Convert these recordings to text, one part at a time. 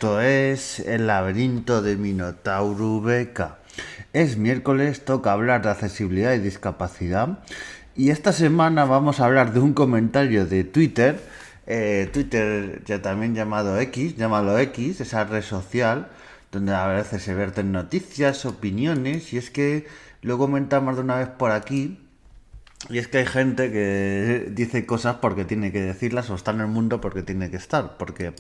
Esto es el laberinto de Minotauro Beca. Es miércoles, toca hablar de accesibilidad y discapacidad. Y esta semana vamos a hablar de un comentario de Twitter. Twitter, ya también llámalo X, esa red social, donde a veces se verten noticias, opiniones. Y es que lo comentamos de una vez por aquí. Y es que hay gente que dice cosas porque tiene que decirlas o está en el mundo porque tiene que estar. Porque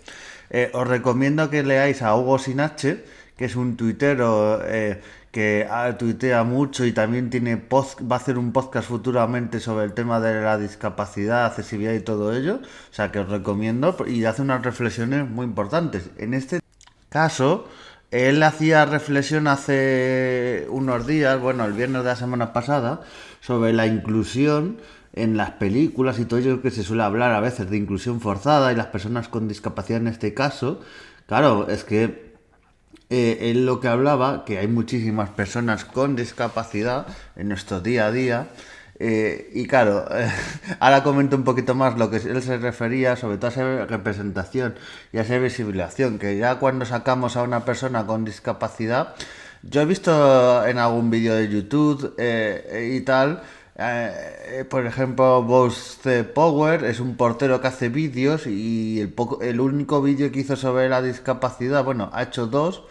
os recomiendo que leáis a Hugo Sinache, que es un tuitero que tuitea mucho y también va a hacer un podcast futuramente sobre el tema de la discapacidad, accesibilidad y todo ello. O sea que os recomiendo y hace unas reflexiones muy importantes. En este caso, él hacía reflexión hace unos días, bueno, el viernes de la semana pasada, sobre la inclusión en las películas y todo ello que se suele hablar a veces de inclusión forzada y las personas con discapacidad en este caso. Claro, es que él lo que hablaba, que hay muchísimas personas con discapacidad en nuestro día a día, y claro, ahora comento un poquito más lo que él se refería, sobre todo a esa representación y a esa visibilización, que ya cuando sacamos a una persona con discapacidad, yo he visto en algún vídeo de YouTube y tal, por ejemplo, Bose Power es un portero que hace vídeos y el único vídeo que hizo sobre la discapacidad, bueno, ha hecho dos.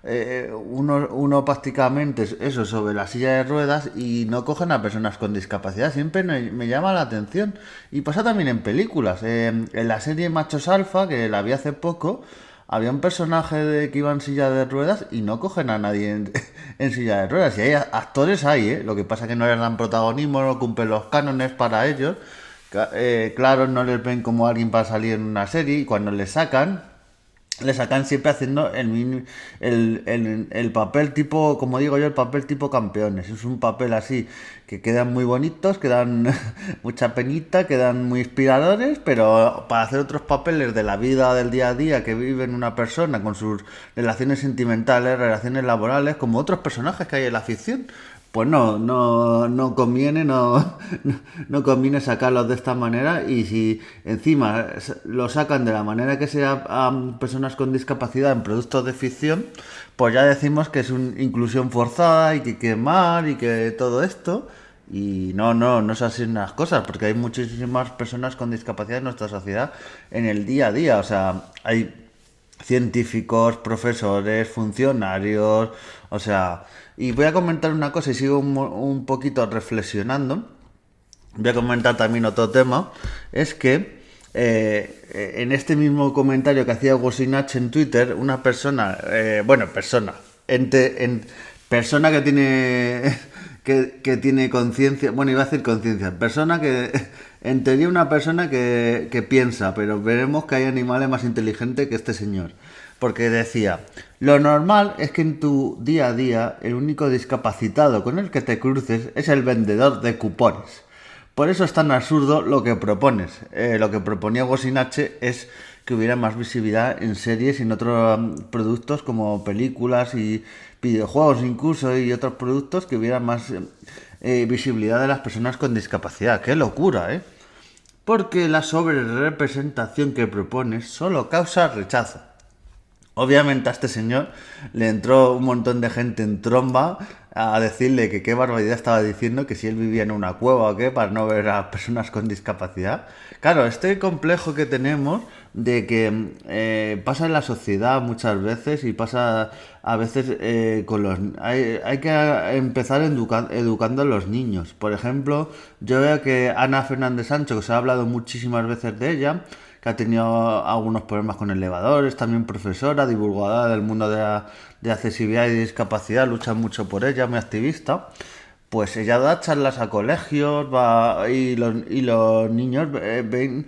Uno prácticamente es eso sobre la silla de ruedas y no cogen a personas con discapacidad. Siempre me llama la atención. Y pasa también en películas. En la serie Machos Alfa, que la vi hace poco, había un personaje que iba en silla de ruedas y no cogen a nadie en silla de ruedas. Y hay actores ahí, ¿eh? Lo que pasa es que no les dan protagonismo, no cumplen los cánones para ellos. Claro, no les ven como alguien para salir en una serie y cuando le sacan siempre haciendo el papel tipo, como digo yo, el papel tipo campeones. Es un papel así que quedan muy bonitos, que dan mucha penita, quedan muy inspiradores, pero para hacer otros papeles de la vida del día a día que vive una persona con sus relaciones sentimentales, relaciones laborales, como otros personajes que hay en la ficción, pues no conviene, no conviene sacarlos de esta manera y si encima lo sacan de la manera que sea a personas con discapacidad en productos de ficción, pues ya decimos que es una inclusión forzada y que quemar y que todo esto. Y no es así las cosas, porque hay muchísimas personas con discapacidad en nuestra sociedad en el día a día. O sea, hay científicos, profesores, funcionarios, o sea, y voy a comentar una cosa y sigo un poquito reflexionando. Voy a comentar también otro tema, es que en este mismo comentario que hacía Gosinach en Twitter, una persona, persona que tiene que tiene conciencia, bueno, iba a decir conciencia, persona que, en teoría una persona que piensa, pero veremos que hay animales más inteligentes que este señor. Porque decía, lo normal es que en tu día a día el único discapacitado con el que te cruces es el vendedor de cupones. Por eso es tan absurdo lo que propones. Lo que proponía Gosinache es que hubiera más visibilidad en series y en otros productos como películas y videojuegos incluso y otros productos que hubiera más visibilidad de las personas con discapacidad. ¡Qué locura, eh! Porque la sobrerepresentación que propones solo causa rechazo. Obviamente a este señor le entró un montón de gente en tromba a decirle que qué barbaridad estaba diciendo, que si él vivía en una cueva o qué, para no ver a personas con discapacidad. Claro, este complejo que tenemos de que pasa en la sociedad muchas veces y pasa a veces con los... Hay que empezar educando a los niños. Por ejemplo, yo veo que Ana Fernández Sancho, que se ha hablado muchísimas veces de ella, que ha tenido algunos problemas con elevadores, también profesora, divulgadora del mundo de accesibilidad y discapacidad, lucha mucho por ella, muy activista. Pues ella da charlas a colegios y los niños ven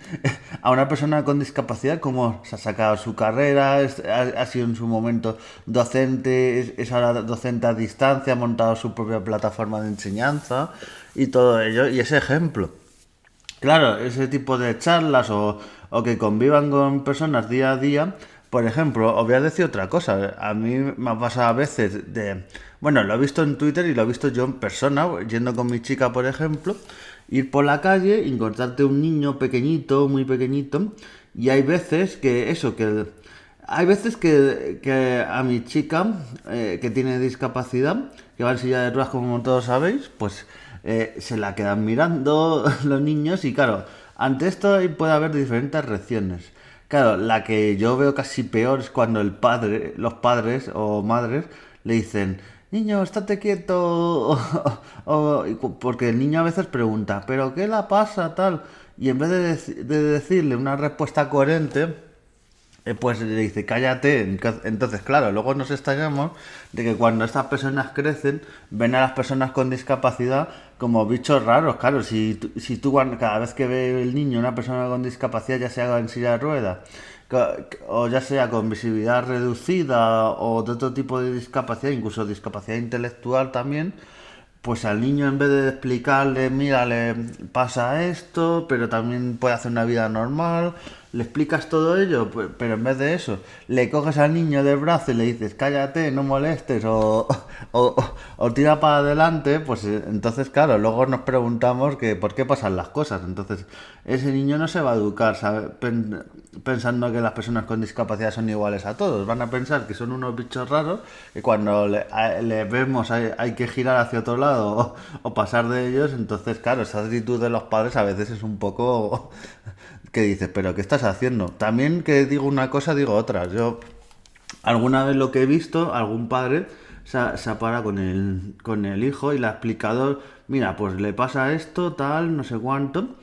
a una persona con discapacidad como se ha sacado su carrera, ha sido en su momento docente, es ahora docente a distancia, ha montado su propia plataforma de enseñanza y todo ello, y ese ejemplo. Claro, ese tipo de charlas o que convivan con personas día a día. Por ejemplo, os voy a decir otra cosa. A mí me ha pasado a veces de... Bueno, lo he visto en Twitter y lo he visto yo en persona, yendo con mi chica, por ejemplo, ir por la calle y encontrarte un niño pequeñito, muy pequeñito, y hay veces que eso, que Hay veces que a mi chica, que tiene discapacidad, que va en silla de ruedas como todos sabéis, pues se la quedan mirando los niños y claro, ante esto puede haber diferentes reacciones. Claro, la que yo veo casi peor es cuando los padres o madres le dicen, niño, estate quieto, porque el niño a veces pregunta, ¿pero qué la pasa tal? Y en vez de decirle una respuesta coherente, pues le dice, cállate. Entonces, claro, luego nos extrañamos de que cuando estas personas crecen, ven a las personas con discapacidad como bichos raros. Claro, si tú cada vez que ve el niño una persona con discapacidad, ya sea en silla de ruedas, o ya sea con visibilidad reducida o de otro tipo de discapacidad, incluso discapacidad intelectual también, pues al niño en vez de explicarle, mira, le pasa esto, pero también puede hacer una vida normal, le explicas todo ello, pero en vez de eso, le coges al niño del brazo y le dices, cállate, no molestes, o tira para adelante, pues entonces, claro, luego nos preguntamos que por qué pasan las cosas. Entonces, ese niño no se va a educar, ¿sabe? Pensando que las personas con discapacidad son iguales a todos. Van a pensar que son unos bichos raros, que cuando le vemos hay que girar hacia otro lado o pasar de ellos. Entonces, claro, esa actitud de los padres a veces es un poco que dices, pero ¿qué estás haciendo? También que digo una cosa, digo otra. Yo alguna vez lo que he visto, algún padre se para con el hijo y le ha explicado, mira, pues le pasa esto, tal, no sé cuánto.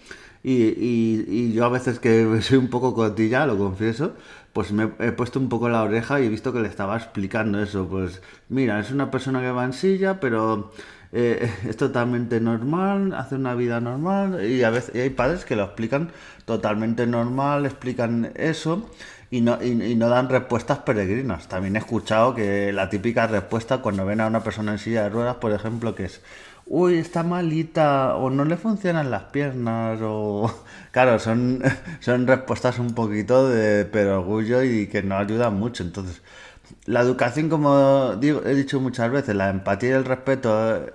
Y yo a veces que soy un poco cotilla, lo confieso, pues me he puesto un poco la oreja y he visto que le estaba explicando eso. Pues mira, es una persona que va en silla, pero es totalmente normal, hace una vida normal. Y a veces hay padres que lo explican totalmente normal, explican eso y no dan respuestas peregrinas. También he escuchado que la típica respuesta cuando ven a una persona en silla de ruedas, por ejemplo, que es, uy, está malita, o no le funcionan las piernas, o... Claro, son respuestas un poquito de perogrullo y que no ayudan mucho. Entonces, la educación, como he dicho muchas veces, la empatía y el respeto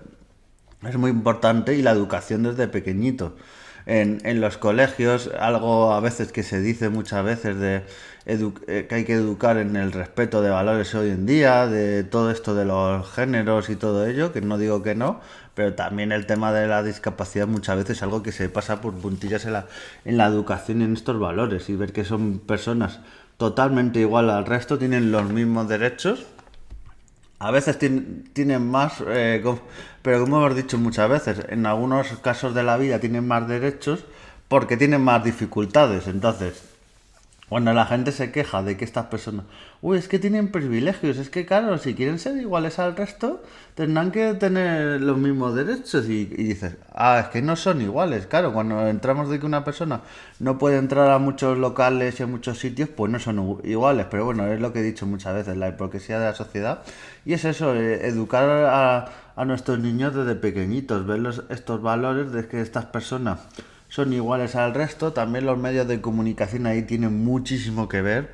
es muy importante, y la educación desde pequeñito. En los colegios, algo a veces que se dice muchas veces que hay que educar en el respeto de valores hoy en día, de todo esto de los géneros y todo ello, que no digo que no, pero también el tema de la discapacidad muchas veces es algo que se pasa por puntillas en la educación y en estos valores, y ver que son personas totalmente igual al resto, tienen los mismos derechos. A veces tienen más, pero como hemos dicho muchas veces, en algunos casos de la vida tienen más derechos porque tienen más dificultades. Entonces, cuando la gente se queja de que estas personas, uy, es que tienen privilegios, es que claro, si quieren ser iguales al resto, tendrán que tener los mismos derechos. Y dices, es que no son iguales. Claro, cuando entramos de que una persona no puede entrar a muchos locales y a muchos sitios, pues no son iguales. Pero bueno, es lo que he dicho muchas veces, la hipocresía de la sociedad. Y es eso, educar a nuestros niños desde pequeñitos, ver estos valores de que estas personas son iguales al resto. También los medios de comunicación ahí tienen muchísimo que ver.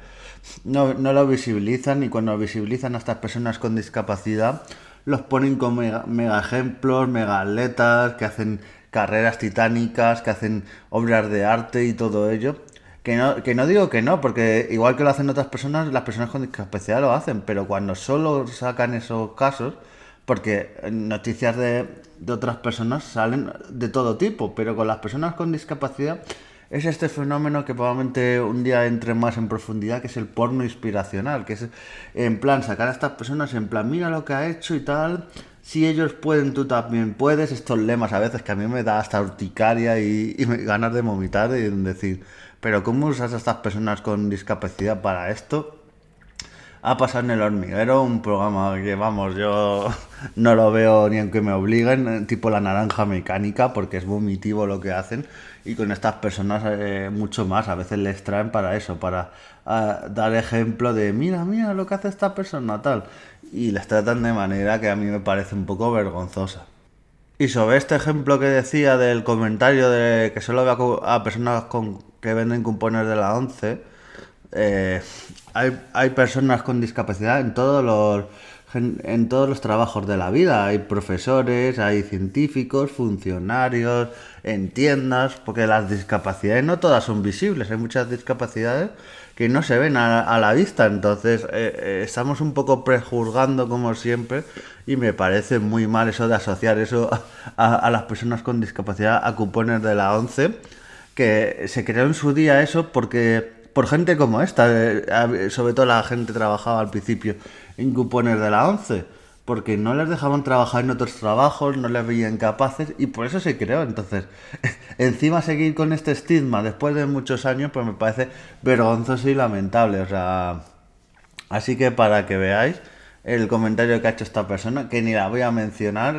No lo visibilizan, y cuando visibilizan a estas personas con discapacidad, los ponen como mega ejemplos, mega atletas, que hacen carreras titánicas, que hacen obras de arte y todo ello. Que no digo que no, porque igual que lo hacen otras personas, las personas con discapacidad lo hacen, pero cuando solo sacan esos casos, porque noticias de otras personas salen de todo tipo, pero con las personas con discapacidad es este fenómeno que probablemente un día entre más en profundidad, que es el porno inspiracional, que es en plan sacar a estas personas en plan, mira lo que ha hecho y tal, si ellos pueden, tú también puedes. Estos lemas a veces que a mí me da hasta urticaria y ganas de vomitar y decir, pero ¿cómo usas a estas personas con discapacidad para esto? Ha pasado en El Hormiguero, un programa que, vamos, yo no lo veo ni aunque me obliguen, tipo La Naranja Mecánica, porque es vomitivo lo que hacen, y con estas personas mucho más. A veces les traen para eso, para dar ejemplo de, mira lo que hace esta persona, tal, y les tratan de manera que a mí me parece un poco vergonzosa. Y sobre este ejemplo que decía del comentario de que solo ve a personas que venden cupones de la 11, hay personas con discapacidad en todos en todos los trabajos de la vida. Hay profesores, hay científicos, funcionarios, en tiendas, porque las discapacidades no todas son visibles. Hay muchas discapacidades que no se ven a la vista. Entonces, estamos un poco prejuzgando como siempre y me parece muy mal eso de asociar eso a las personas con discapacidad a cupones de la ONCE, que se creó en su día eso porque por gente como esta, sobre todo la gente trabajaba al principio en cupones de la ONCE, porque no les dejaban trabajar en otros trabajos, no les veían capaces y por eso se creó. Entonces, encima seguir con este estigma después de muchos años, pues me parece vergonzoso y lamentable. O sea, así que para que veáis el comentario que ha hecho esta persona, que ni la voy a mencionar,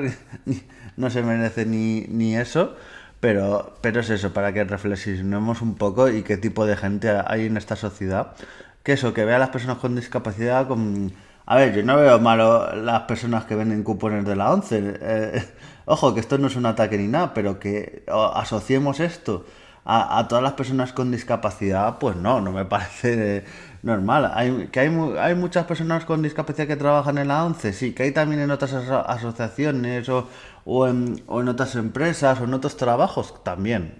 no se merece ni eso, pero es eso, para que reflexionemos un poco y qué tipo de gente hay en esta sociedad. Que eso, que vea a las personas con discapacidad con... A ver, yo no veo malo las personas que venden cupones de la ONCE. Ojo, que esto no es un ataque ni nada, pero que asociemos esto a todas las personas con discapacidad, pues no me parece normal. Hay muchas personas con discapacidad que trabajan en la ONCE, sí, que hay también en otras asociaciones o en otras empresas o en otros trabajos también.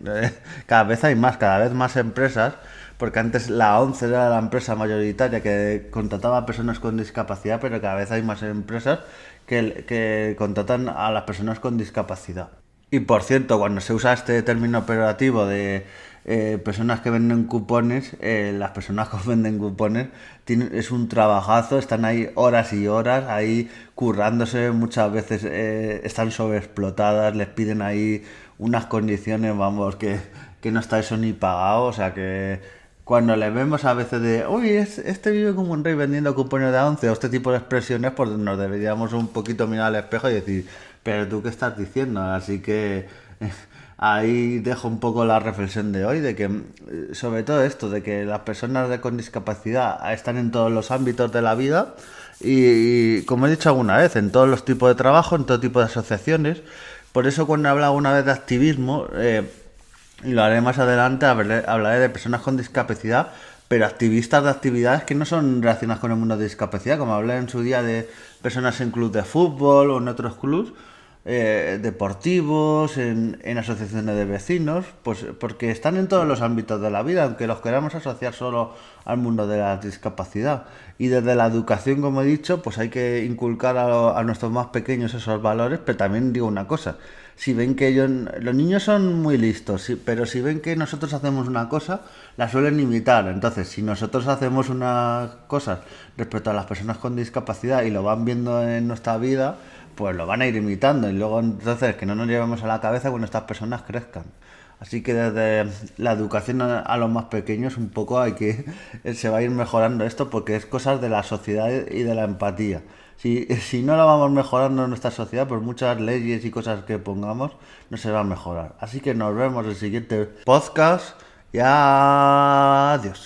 Cada vez hay más, cada vez más empresas, porque antes la ONCE era la empresa mayoritaria que contrataba a personas con discapacidad, pero cada vez hay más empresas que contratan a las personas con discapacidad. Y por cierto, cuando se usa este término operativo de personas que venden cupones, las personas que venden cupones es un trabajazo, están ahí horas y horas, ahí currándose, muchas veces están sobreexplotadas, les piden ahí unas condiciones, vamos, que no está eso ni pagado, o sea que cuando le vemos a veces de, uy, este vive como un rey vendiendo cupones de 11 o este tipo de expresiones, pues nos deberíamos un poquito mirar al espejo y decir, pero tú qué estás diciendo. Así que ahí dejo un poco la reflexión de hoy, de que sobre todo esto, de que las personas con discapacidad están en todos los ámbitos de la vida y como he dicho alguna vez, en todos los tipos de trabajo, en todo tipo de asociaciones. Por eso cuando he hablado una vez de activismo, y lo haré más adelante, hablaré de personas con discapacidad, pero activistas de actividades que no son relacionadas con el mundo de discapacidad, como hablé en su día de personas en clubes de fútbol o en otros clubes deportivos, en asociaciones de vecinos, pues porque están en todos los ámbitos de la vida, aunque los queramos asociar solo al mundo de la discapacidad. Y desde la educación, como he dicho, pues hay que inculcar a nuestros más pequeños esos valores, pero también digo una cosa, si ven que los niños son muy listos, pero si ven que nosotros hacemos una cosa, la suelen imitar. Entonces, si nosotros hacemos unas cosas respecto a las personas con discapacidad y lo van viendo en nuestra vida, pues lo van a ir imitando y luego entonces que no nos llevemos a la cabeza cuando estas personas crezcan. Así que desde la educación a los más pequeños un poco se va a ir mejorando esto porque es cosas de la sociedad y de la empatía. Si no lo vamos mejorando en nuestra sociedad, por muchas leyes y cosas que pongamos, no se va a mejorar. Así que nos vemos en el siguiente podcast y adiós.